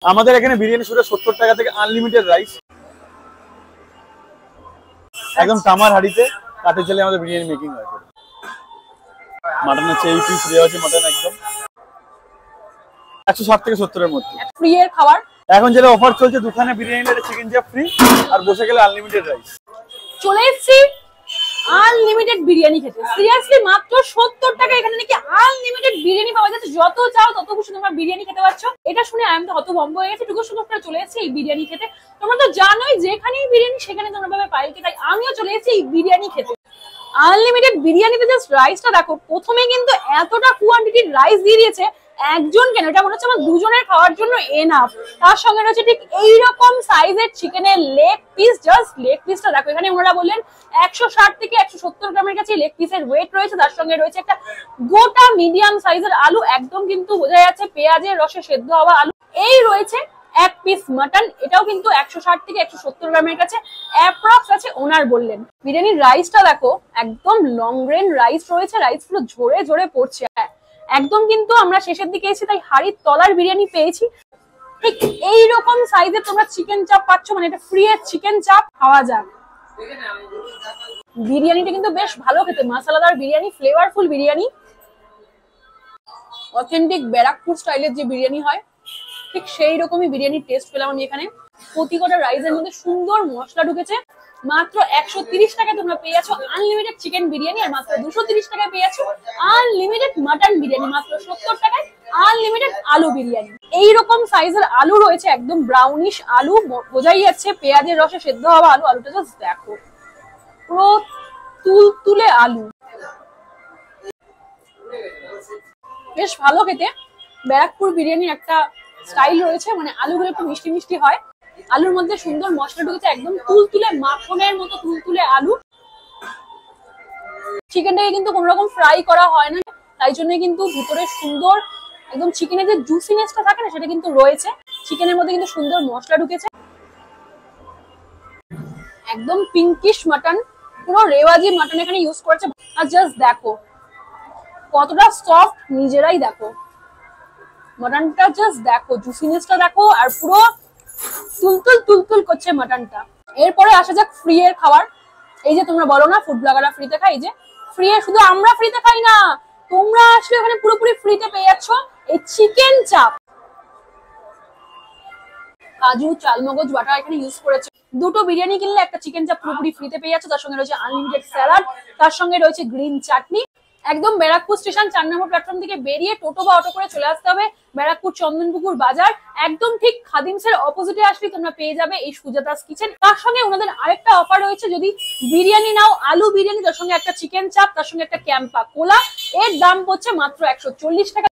আমাদের এখানে বিরিয়ানি শুরু 70 টাকা থেকে আনলিমিটেড রাইস, একদম তামার হাড়িতে কাঠের জালে আমাদের বিরিয়ানি মেকিং হয়। মাটন হচ্ছে এই পিস দেওয়া আছে, মাটন একদম 160 থেকে 70 এর মধ্যে ফ্রি এর খাবার। এখন যেটা অফার চলছে, দুখানে বিরিয়ানি নিলে চিকেন চাপ ফ্রি, আর বসে গেলে আনলিমিটেড রাইস। চলে এসেছি আনলিমিটেড বিরিয়ানি খেতে। সিরিয়াসলি মাত্র 70 টাকা এখানে নাকি আনলিমিটেড বিরিয়ানি পাওয়া যাচ্ছে, যত চাও তত খুশি তোমরা বিরিয়ানি খেতে পারছো। এটা শুনে আমি তো হতভম্ব হয়ে গেছি। টুকু সুন্দর করে চলে এসেছি এই বিরিয়ানি খেতে। তোমরা তো জানোই যেখানেই বিরিয়ানি সেখানে তোমরা পাবে পায়েলকে, তাই আমিও চলে এসেছি এই বিরিয়ানি খেতে। আনলিমিটেড বিরিয়ানিতে জাস্ট রাইসটা দেখো, প্রথমে কিন্তু এতটা কোয়ান্টিটির রাইস দিয়ে দিয়েছে একজন কেন, এটা মনে হচ্ছে আমার দুজনের খাওয়ার জন্য এনাফ। তার সঙ্গে রয়েছে ঠিক এইরকম সাইজের চিকেনের লেগ পিস। জাস্ট লেগ পিসটা দেখো, এখানে ওনারা বললেন 160 থেকে 170 গ্রামের কাছে লেগ পিসের ওয়েট রয়েছে। তার সঙ্গে রয়েছে একটা গোটা মিডিয়াম সাইজের আলু, একদম কিন্তু বোঝা যাচ্ছে পেঁয়াজের রসে সেদ্ধ হওয়া আলু। এই রয়েছে এক পিস মাটন, এটাও কিন্তু 160 থেকে 170 গ্রামের কাছে অ্যাপ্রক্স আছে ওনার বললেন। বিরিয়ানির রাইসটা দেখো, একদম লং গ্রেন রাইস রয়েছে, রাইস গুলো ঝরে ঝরে পড়ছে। একদম কিন্তু আমরা শেষের দিকে এসেছি তাই হাড়ির তলার বিরিয়ানি পেয়েছি। ঠিক এইরকম সাইজের তোমরা চিকেন চাপ পাচ্ছ, মানে এটা ফ্রি এর চিকেন চাপ খাওয়া যাক। বিরিয়ানিটা কিন্তু বেশ ভালো খেতে, মশলাদার বিরিয়ানি, ফ্লেভারফুল বিরিয়ানি, অথেন্টিক ব্যারাকপুর স্টাইলের যে বিরিয়ানি হয় ঠিক সেই রকমই বিরিয়ানির টেস্ট পেলাম আমি এখানে। প্রতি কটা রাইসের মধ্যে সুন্দর মশলা ঢুকেছে। মাত্র 130 টাকায় তোমরা পেয়ে যাচ্ছ আনলিমিটেড চিকেন বিরিয়ানি, আর মাত্র 230 টাকায় পেয়ে যাচ্ছ আনলিমিটেড মাটন বিরিয়ানি, মাত্র 70 টাকায় আনলিমিটেড আলু বিরিয়ানি। এইরকম সাইজের আলু রয়েছে, একদম ব্রাউনিশ আলু, বোঝাই যাচ্ছে পেঁয়াজের রসে সেদ্ধ হওয়া আলু। আলুটা জাস্ট দেখো, পুরো তুলতুলে আলু, বেশ ভালো খেতে। ব্যারাকপুর বিরিয়ানির একটা স্টাইল রয়েছে, মানে আলুগুলো একটু মিষ্টি মিষ্টি হয়, আলুর মধ্যে সুন্দর মশলা ঢুকেছে, একদম তুলতুলে মাখনের মতো তুলতুলে আলু। চিকেনটাকে কিন্তু কোনো রকম ফ্রাই করা হয় না, তাই জন্য কিন্তু ভিতরে সুন্দর একদম চিকেনের যে জুসিনেসটা থাকে না সেটা কিন্তু রয়েছে। চিকেনের মধ্যে কিন্তু সুন্দর মশলা ঢুকেছে, একদম পিঙ্কিশ মাটন, পুরো রেওয়াজি মাটন এখানে ইউজ করেছে। আর জাস্ট দেখো কতটা সফট, নিজেরাই দেখো মাটনটা, জাস্ট দেখো জুসিনেসটা দেখো, আর পুরো তুলতুল তুলতুল করছে মাটনটা। এরপরে আসা যাক ফ্রি এর খাবার। এই যে তোমরা বলো না ফুড ব্লগাররা ফ্রিতে খাই, এই যে ফ্রি এর, শুধু আমরা ফ্রিতে খাই না, তোমরা আসলে এখানে পুরোপুরি ফ্রিতে পেয়ে যাচ্ছ এই চিকেন চাপ। কাজু, চালমগজ বাটা এখানে ইউজ করেছে। দুটো বিরিয়ানি কিনলে একটা চিকেন চাপ পুরোপুরি ফ্রিতে পেয়ে যাচ্ছ। তার সঙ্গে রয়েছে আনলিমিটেড স্যালাড, তার সঙ্গে রয়েছে গ্রিন চাটনি। একদম ব্যারাকপুর স্টেশন 4 নম্বর প্ল্যাটফর্ম থেকে বেরিয়ে টোটো বা অটো করে চলে আসতে হবে ব্যারাকপুর চন্দনপুকুর বাজার। একদম ঠিক খাদিমসের অপোজিটে আসলে তোমরা পেয়ে যাবে এই সুজাতাস কিচেন। তার সঙ্গে ওনাদের আরেকটা অফার রয়েছে, যদি বিরিয়ানি নাও, আলু বিরিয়ানি, তার সঙ্গে একটা চিকেন চাপ, তার সঙ্গে একটা ক্যাম্পা কোলা, এর দাম পড়ছে মাত্র 140 টাকা।